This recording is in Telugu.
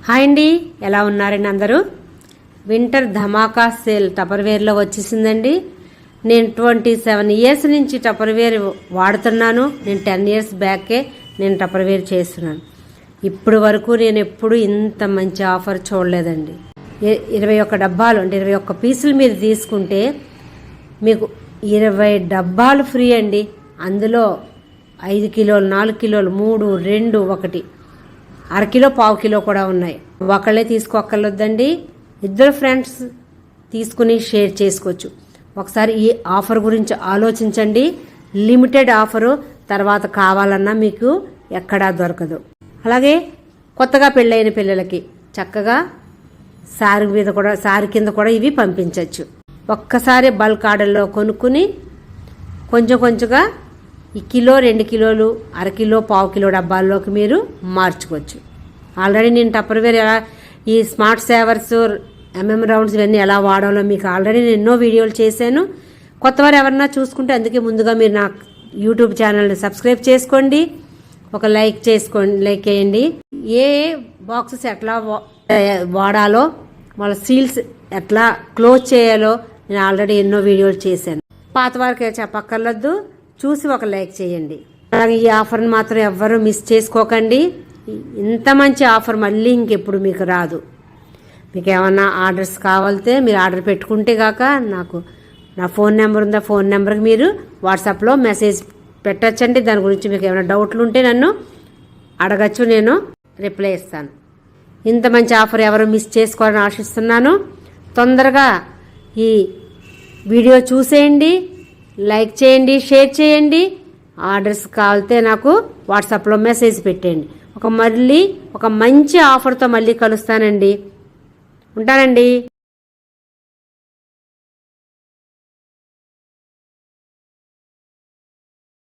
హాయ్ అండి, ఎలా ఉన్నారండి అందరూ? వింటర్ ధమాకా సేల్ టపర్వేర్లో వచ్చేసిందండి. నేను 27 ఇయర్స్ నుంచి టపర్వేర్ వాడుతున్నాను. నేను 10 ఇయర్స్ బ్యాకే నేను టపర్వేర్ చేస్తున్నాను. ఇప్పుడు వరకు నేను ఎప్పుడు ఇంత మంచి ఆఫర్ చూడలేదండి. 21 డబ్బాలు అంటే 21 పీసులు మీరు తీసుకుంటే మీకు 20 డబ్బాలు ఫ్రీ అండి. అందులో 5 కిలోలు, 4 కిలోలు, 3, 2, 1, అరకిలో, పావు కిలో కూడా ఉన్నాయి. ఒకళ్ళే తీసుకోక్కర్లేదండి, ఇద్దరు ఫ్రెండ్స్ తీసుకుని షేర్ చేసుకోవచ్చు. ఒకసారి ఈ ఆఫర్ గురించి ఆలోచించండి. లిమిటెడ్ ఆఫరు, తర్వాత కావాలన్నా మీకు ఎక్కడా దొరకదు. అలాగే కొత్తగా పెళ్ళైన పిల్లలకి చక్కగా సారీ కింద కూడా ఇవి పంపించవచ్చు. ఒక్కసారి బల్క్ ఆర్డర్లో కొనుక్కుని కొంచెం కొంచెంగా ఈ కిలో, 2 కిలోలు, అరకిలో, పావు కిలో డబ్బాల్లోకి మీరు మార్చుకోవచ్చు. ఆల్రెడీ నేను టపర్వేర్ ఎలా, ఈ స్మార్ట్ సేవర్స్, రౌండ్స్ ఇవన్నీ ఎలా వాడాలో మీకు ఆల్రెడీ నేను ఎన్నో వీడియోలు చేశాను. కొత్తవారు ఎవరన్నా చూసుకుంటే అందుకే ముందుగా మీరు నా యూట్యూబ్ ఛానల్ని సబ్స్క్రైబ్ చేసుకోండి, ఒక లైక్ చేయండి. ఏ బాక్సెస్ ఎట్లా వాడాలో, వాళ్ళ సీల్స్ ఎట్లా క్లోజ్ చేయాలో నేను ఆల్రెడీ ఎన్నో వీడియోలు చేశాను. పాత వారికి చెప్పక్కర్లేదు, చూసి ఒక లైక్ చేయండి. అలాగే ఈ ఆఫర్ని మాత్రం ఎవ్వరూ మిస్ చేసుకోకండి. ఇంత మంచి ఆఫర్ మళ్ళీ ఇంకెప్పుడు మీకు రాదు. మీకు ఏమన్నా ఆర్డర్స్ కావాలితే మీరు ఆర్డర్ పెట్టుకుంటే కాక నాకు నా ఫోన్ నెంబర్ ఉందా, ఫోన్ నెంబర్కి మీరు వాట్సాప్లో మెసేజ్ పెట్టచ్చండి. దాని గురించి మీకు ఏమైనా డౌట్లు ఉంటే నన్ను అడగచ్చు, నేను రిప్లై ఇస్తాను. ఇంత మంచి ఆఫర్ ఎవరు మిస్ చేసుకోవాలని ఆశిస్తున్నాను. తొందరగా ఈ వీడియో చూసేయండి, లైక్ చేయండి, షేర్ చేయండి. ఆర్డర్స్ కావాలితే నాకు వాట్సాప్లో మెసేజ్ పెట్టండి. మళ్ళీ ఒక మంచి ఆఫర్తో మళ్ళీ కలుస్తానండి. ఉంటానండి.